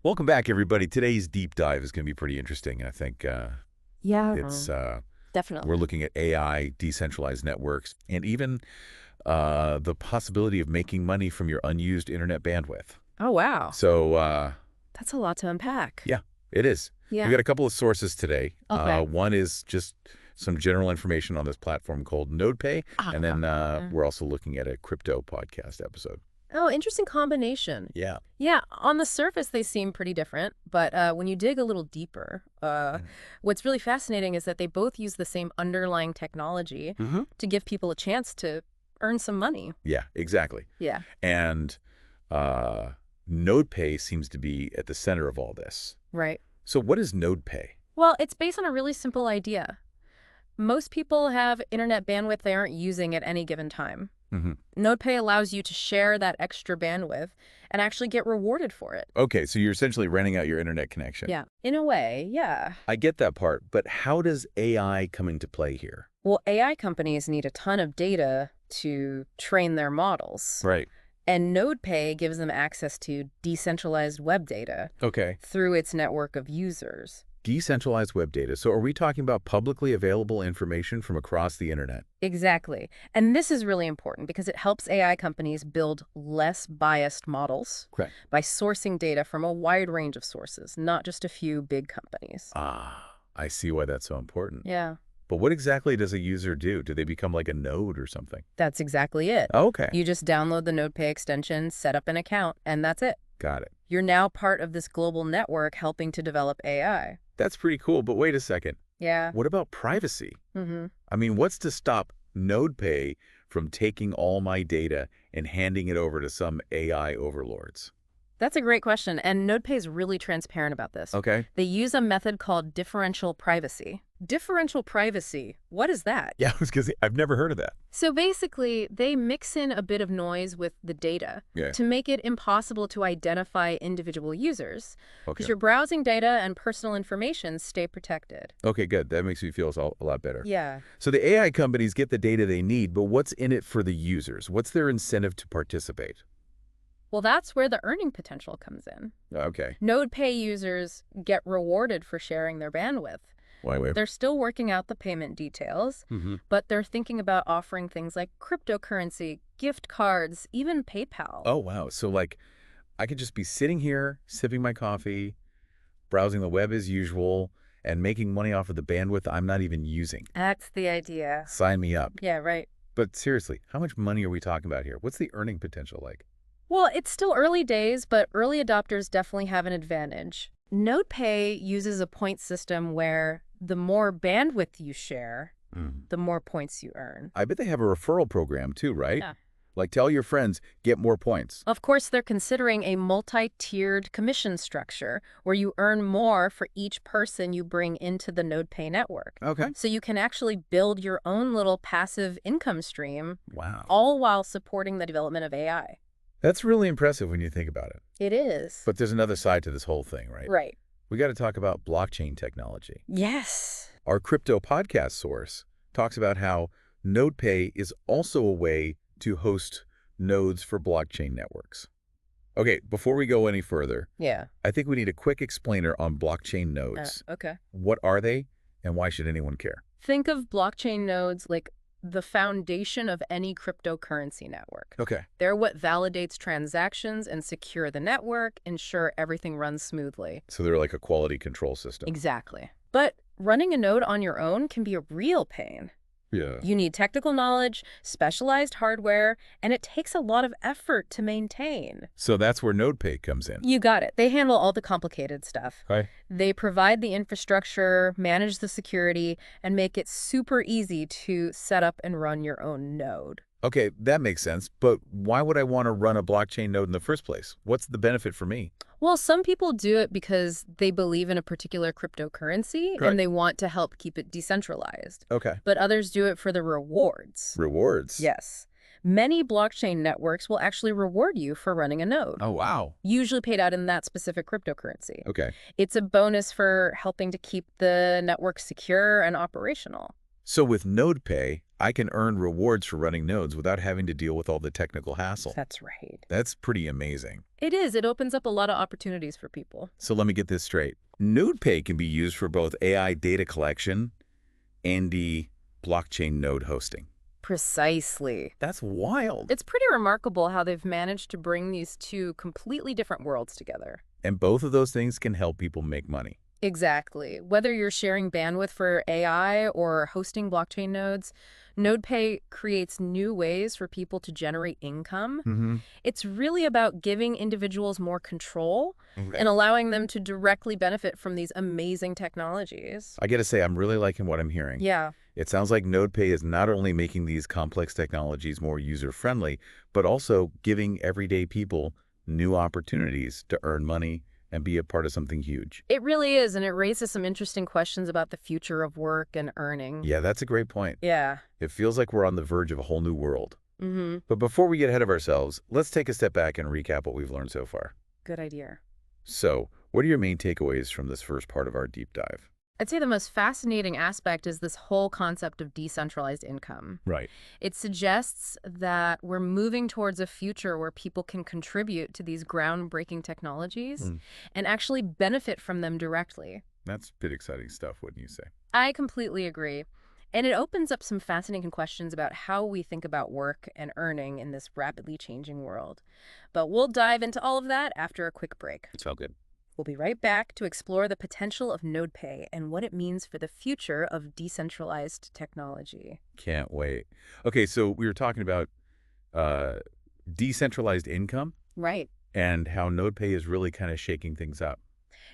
Welcome back, everybody. Today's deep dive is going to be pretty interesting. I think Yeah, it's definitely. we're looking at AI, decentralized networks, and even the possibility of making money from your unused internet bandwidth. Oh, wow. So, That's a lot to unpack. yeah, it is. We've Yeah. got a couple of sources today. Okay. One is just some general information on this platform called NodePay, and then we're also looking at a crypto podcast episode. Oh, interesting combination. Yeah. Yeah, on the surface, they seem pretty different, but when you dig a little deeper, what's really fascinating is that they both use the same underlying technology Mm-hmm. to give people a chance to earn some money. Yeah, exactly. Yeah. And NodePay seems to be at the center of all this. Right. So what is NodePay? Well, it's based on a really simple idea. Most people have internet bandwidth they aren't using at any given time. Mm-hmm. NodePay allows you to share that extra bandwidth and actually get rewarded for it. Okay, so you're essentially renting out your internet connection. Yeah. In a way, yeah. I get that part, but how does AI come into play here? Well, AI companies need a ton of data to train their models. Right. And NodePay gives them access to decentralized web data Okay. through its network of users. Decentralized web data. So are we talking about publicly available information from across the internet? Exactly. And this is really important because it helps AI companies build less biased models Correct. by sourcing data from a wide range of sources, not just a few big companies. Ah, I see why that's so important. Yeah, But what exactly does a user do? Do they become like a node or something? that's exactly it. Okay. You just download the NodePay extension, set up an account, and that's it. Got it. You're now part of this global network helping to develop AI. That's pretty cool, but wait a second. Yeah. What about privacy? Mm-hmm. I mean, what's to stop NodePay from taking all my data and handing it over to some AI overlords? That's a great question, and NodePay is really transparent about this. Okay. They use a method called differential privacy. Differential privacy, what is that? Yeah, I was gonna say, I've never heard of that. So basically, they mix in a bit of noise with the data Yeah. to make it impossible to identify individual users, Okay. because your browsing data and personal information stay protected. Okay, good. That makes me feel a lot better. Yeah. So the AI companies get the data they need, but what's in it for the users? What's their incentive to participate? Well, that's where the earning potential comes in. Okay. NodePay users get rewarded for sharing their bandwidth. Wait. They're still working out the payment details, Mm-hmm. but they're thinking about offering things like cryptocurrency, gift cards, even PayPal. Oh, wow. So like, I could just be sitting here, sipping my coffee, browsing the web as usual, and making money off of the bandwidth I'm not even using. That's the idea. Sign me up. Yeah, right. But seriously, how much money are we talking about here? What's the earning potential like? Well, it's still early days, but early adopters definitely have an advantage. NodePay uses a point system where the more bandwidth you share, the more points you earn. I bet they have a referral program too, right? Yeah. Like tell your friends, get more points. Of course, they're considering a multi-tiered commission structure where you earn more for each person you bring into the NodePay network. Okay. So you can actually build your own little passive income stream, Wow. all while supporting the development of AI. That's really impressive when you think about it. It is. But there's another side to this whole thing, right? Right. We got to talk about blockchain technology. Yes. Our crypto podcast source talks about how NodePay is also a way to host nodes for blockchain networks. Okay, before we go any further, Yeah. I think we need a quick explainer on blockchain nodes. Okay. What are they, and why should anyone care? Think of blockchain nodes like the foundation of any cryptocurrency network. Okay. They're what validates transactions and secure the network, ensure everything runs smoothly. So they're like a quality control system. Exactly. But running a node on your own can be a real pain. Yeah. You need technical knowledge, specialized hardware, and it takes a lot of effort to maintain. So that's where NodePay comes in. You got it. They handle all the complicated stuff. Okay. They provide the infrastructure, manage the security, and make it super easy to set up and run your own node. Okay, that makes sense. But why would I want to run a blockchain node in the first place? What's the benefit for me? Well, some people do it because they believe in a particular cryptocurrency Right. and they want to help keep it decentralized. Okay. But others do it for the rewards. Rewards. Yes. Many blockchain networks will actually reward you for running a node, Oh, wow. usually paid out in that specific cryptocurrency. Okay. It's a bonus for helping to keep the network secure and operational. So with NodePay, I can earn rewards for running nodes without having to deal with all the technical hassle. That's right. That's pretty amazing. It is. It opens up a lot of opportunities for people. So let me get this straight. NodePay can be used for both AI data collection and the blockchain node hosting. Precisely. That's wild. It's pretty remarkable how they've managed to bring these two completely different worlds together. And both of those things can help people make money. Exactly. Whether you're sharing bandwidth for AI or hosting blockchain nodes, NodePay creates new ways for people to generate income. It's really about giving individuals more control and allowing them to directly benefit from these amazing technologies. I gotta say, I'm really liking what I'm hearing. Yeah. It sounds like NodePay is not only making these complex technologies more user-friendly, but also giving everyday people new opportunities to earn money and be a part of something huge. It really is, and it raises some interesting questions about the future of work and earning. Yeah, that's a great point. Yeah. It feels like we're on the verge of a whole new world. Mm-hmm. But before we get ahead of ourselves, let's take a step back and recap what we've learned so far. Good idea. So, what are your main takeaways from this first part of our deep dive? I'd say the most fascinating aspect is this whole concept of decentralized income. Right. It suggests that we're moving towards a future where people can contribute to these groundbreaking technologies and actually benefit from them directly. That's a bit exciting stuff, wouldn't you say? I completely agree. And it opens up some fascinating questions about how we think about work and earning in this rapidly changing world. But we'll dive into all of that after a quick break. It's all good. We'll be right back to explore the potential of NodePay and what it means for the future of decentralized technology. Can't wait. Okay, so we were talking about decentralized income Right. and how NodePay is really kind of shaking things up.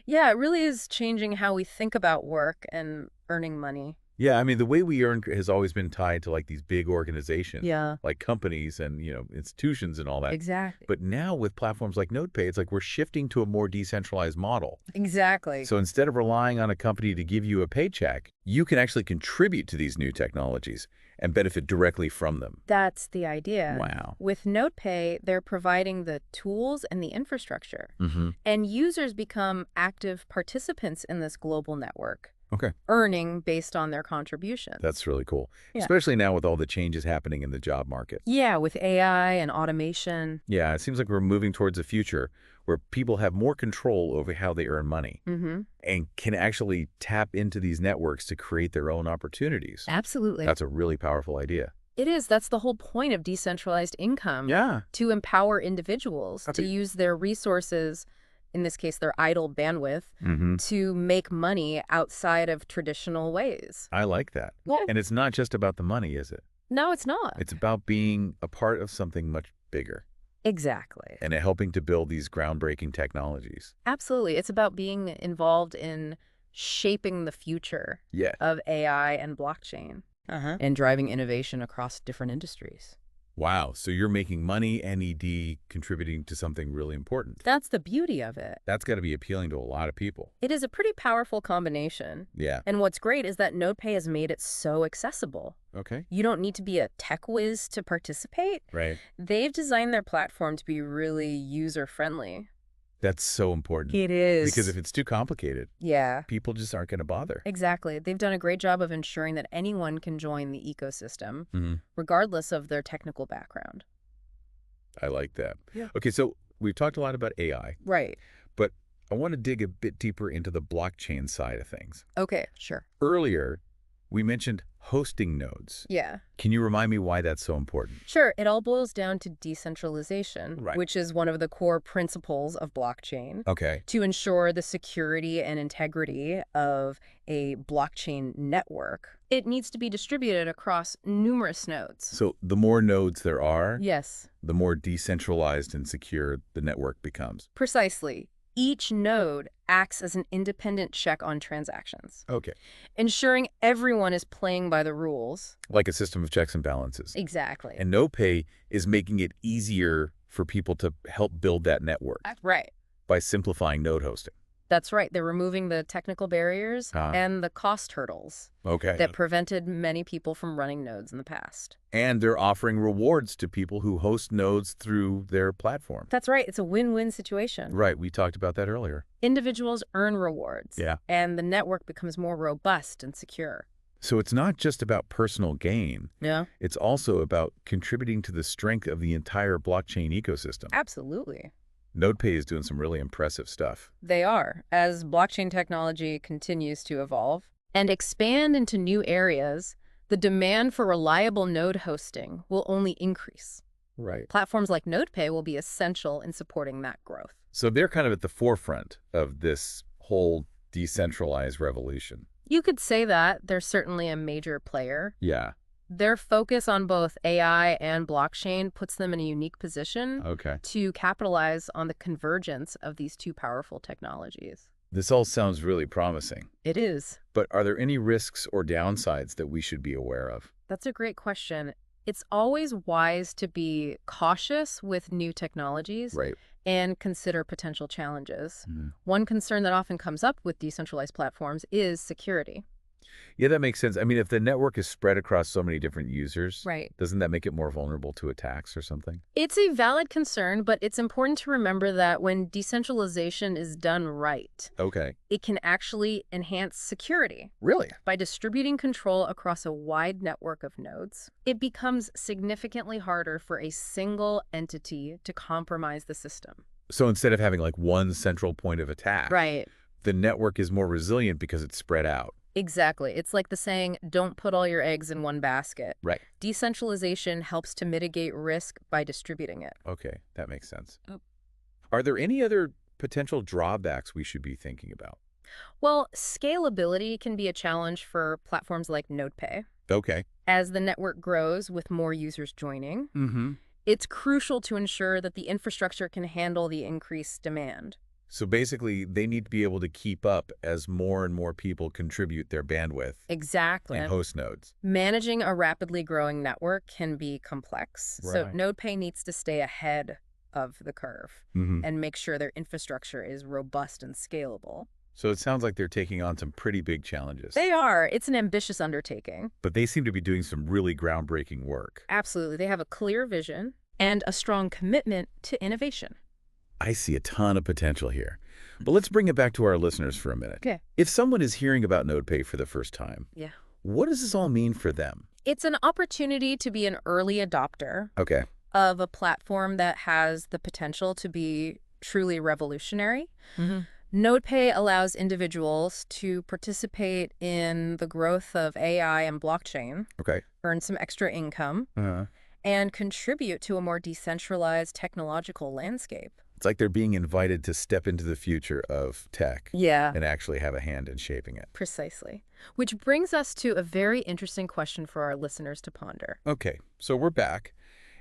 Yeah, it really is changing how we think about work and earning money. Yeah, I mean, the way we earn has always been tied to like these big organizations, Yeah, like companies and, institutions and all that. exactly. But now with platforms like NodePay, it's like we're shifting to a more decentralized model. Exactly. So instead of relying on a company to give you a paycheck, you can actually contribute to these new technologies and benefit directly from them. That's the idea. Wow. With NodePay, they're providing the tools and the infrastructure, and users become active participants in this global network. Okay. Earning based on their contributions. That's really cool, Yeah. especially now with all the changes happening in the job market. Yeah, with AI and automation. Yeah, it seems like we're moving towards a future where people have more control over how they earn money and can actually tap into these networks to create their own opportunities. Absolutely. That's a really powerful idea. It is. That's the whole point of decentralized income. Yeah. To empower individuals Okay. to use their resources, in this case, their idle bandwidth, to make money outside of traditional ways. I like that. Yeah. And it's not just about the money, is it? No, it's not. It's about being a part of something much bigger Exactly. and helping to build these groundbreaking technologies. Absolutely. It's about being involved in shaping the future Yeah. of AI and blockchain and driving innovation across different industries. Wow. So you're making money, NED, contributing to something really important. That's the beauty of it. That's got to be appealing to a lot of people. It is a pretty powerful combination. Yeah. And what's great is that NodePay has made it so accessible. Okay. You don't need to be a tech whiz to participate. Right. They've designed their platform to be really user-friendly. That's so important. It is. Because if it's too complicated, Yeah, people just aren't going to bother. exactly. They've done a great job of ensuring that anyone can join the ecosystem, Mhm. regardless of their technical background. I like that. Yeah. Okay, so we've talked a lot about AI, Right. but I want to dig a bit deeper into the blockchain side of things. Okay, sure. Earlier, we mentioned hosting nodes. Yeah. Can you remind me why that's so important? Sure, it all boils down to decentralization, Right. which is one of the core principles of blockchain. Okay. To ensure the security and integrity of a blockchain network, it needs to be distributed across numerous nodes. So the more nodes there are, Yes, the more decentralized and secure the network becomes. precisely. Each node acts as an independent check on transactions, Okay. ensuring everyone is playing by the rules. Like a system of checks and balances. Exactly. And NoPay is making it easier for people to help build that network Right. by simplifying node hosting. That's right. They're removing the technical barriers and the cost hurdles Okay. that prevented many people from running nodes in the past. And they're offering rewards to people who host nodes through their platform. That's right. It's a win-win situation. Right. We talked about that earlier. Individuals earn rewards. Yeah. And the network becomes more robust and secure. So it's not just about personal gain. Yeah. It's also about contributing to the strength of the entire blockchain ecosystem. Absolutely. NodePay is doing some really impressive stuff. They are, as blockchain technology continues to evolve and expand into new areas, the demand for reliable node hosting will only increase. Right. Platforms like NodePay will be essential in supporting that growth. So they're kind of at the forefront of this whole decentralized revolution. You could say that they're certainly a major player. Yeah. Their focus on both AI and blockchain puts them in a unique position Okay. to capitalize on the convergence of these two powerful technologies. This all sounds really promising. It is. But are there any risks or downsides that we should be aware of? That's a great question. It's always wise to be cautious with new technologies Right. and consider potential challenges. Mhm. One concern that often comes up with decentralized platforms is security. Yeah, that makes sense. I mean, if the network is spread across so many different users, Right. doesn't that make it more vulnerable to attacks or something? It's a valid concern, but it's important to remember that when decentralization is done right, Okay. it can actually enhance security. Really? By distributing control across a wide network of nodes, it becomes significantly harder for a single entity to compromise the system. So instead of having like one central point of attack, Right. the network is more resilient because it's spread out. Exactly. It's like the saying, don't put all your eggs in one basket. Right. Decentralization helps to mitigate risk by distributing it. Okay, that makes sense. Oh. Are there any other potential drawbacks we should be thinking about? Well, scalability can be a challenge for platforms like NodePay. Okay. As the network grows with more users joining, Mm-hmm. it's crucial to ensure that the infrastructure can handle the increased demand. So basically, they need to be able to keep up as more and more people contribute their bandwidth Exactly. and host nodes. Managing a rapidly growing network can be complex, so Right. NodePay needs to stay ahead of the curve Mm-hmm. and make sure their infrastructure is robust and scalable. So it sounds like they're taking on some pretty big challenges. They are. It's an ambitious undertaking. But they seem to be doing some really groundbreaking work. Absolutely. They have a clear vision and a strong commitment to innovation. I see a ton of potential here. But let's bring it back to our listeners for a minute. Okay. If someone is hearing about NodePay for the first time, Yeah. what does this all mean for them? It's an opportunity to be an early adopter Okay. of a platform that has the potential to be truly revolutionary. Mm-hmm. NodePay allows individuals to participate in the growth of AI and blockchain, Okay. earn some extra income, Uh-huh. and contribute to a more decentralized technological landscape. It's like they're being invited to step into the future of tech Yeah. and actually have a hand in shaping it. Precisely. Which brings us to a very interesting question for our listeners to ponder. Okay, so we're back.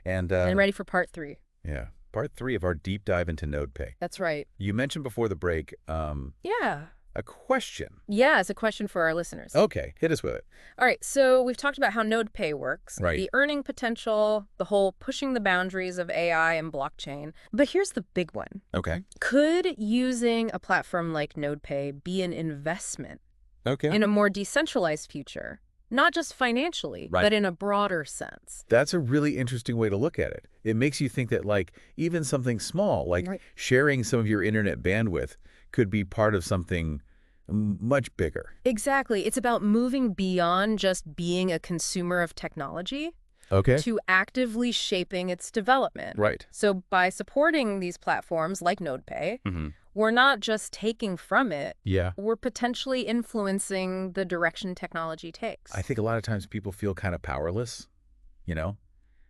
And ready for part 3. yeah, part 3 of our deep dive into NodePay. That's right. You mentioned before the break Yeah. a question. Yeah, it's a question for our listeners. Okay, hit us with it. All right, so we've talked about how NodePay works, Right. the earning potential, the whole pushing the boundaries of AI and blockchain. But here's the big one. Okay. Could using a platform like NodePay be an investment Okay. in a more decentralized future? Not just financially, Right. but in a broader sense. That's a really interesting way to look at it. It makes you think that, like, even something small, like Right. sharing some of your internet bandwidth, could be part of something much bigger. Exactly. It's about moving beyond just being a consumer of technology Okay. to actively shaping its development. Right. So by supporting these platforms like NodePay, Mm-hmm. we're not just taking from it, Yeah. we're potentially influencing the direction technology takes. I think a lot of times people feel kind of powerless,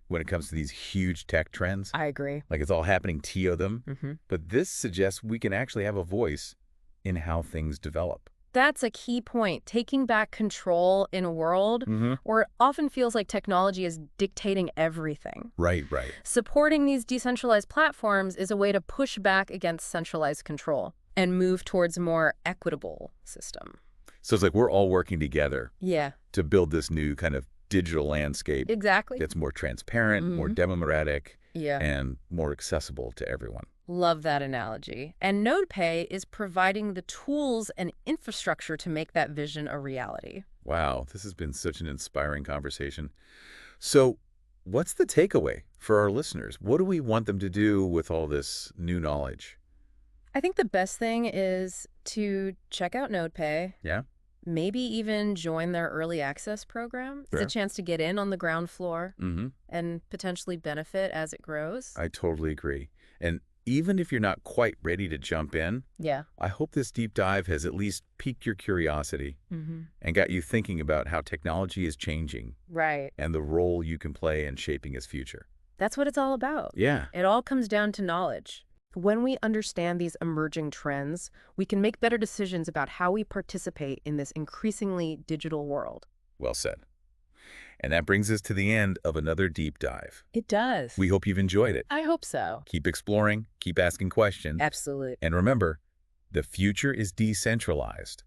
when it comes to these huge tech trends. I agree. Like it's all happening to them. Mm-hmm. But this suggests we can actually have a voice in how things develop. That's a key point, taking back control in a world Mm-hmm. where it often feels like technology is dictating everything. Right, right. Supporting these decentralized platforms is a way to push back against centralized control and move towards a more equitable system. So it's like we're all working together Yeah, to build this new kind of digital landscape exactly. that's more transparent, more democratic, Yeah. and more accessible to everyone. Love that analogy. And NodePay is providing the tools and infrastructure to make that vision a reality. Wow, this has been such an inspiring conversation. So what's the takeaway for our listeners? What do we want them to do with all this new knowledge? I think the best thing is to check out NodePay. Yeah? Maybe even join their early access program. It's a Sure. chance to get in on the ground floor Mm-hmm. and potentially benefit as it grows. I totally agree. And even if you're not quite ready to jump in, Yeah. I hope this deep dive has at least piqued your curiosity and got you thinking about how technology is changing Right. and the role you can play in shaping its future. That's what it's all about. Yeah. It all comes down to knowledge. When we understand these emerging trends, we can make better decisions about how we participate in this increasingly digital world. Well said. And that brings us to the end of another deep dive. It does. We hope you've enjoyed it. I hope so. Keep exploring, keep asking questions, Absolutely. and remember, the future is decentralized.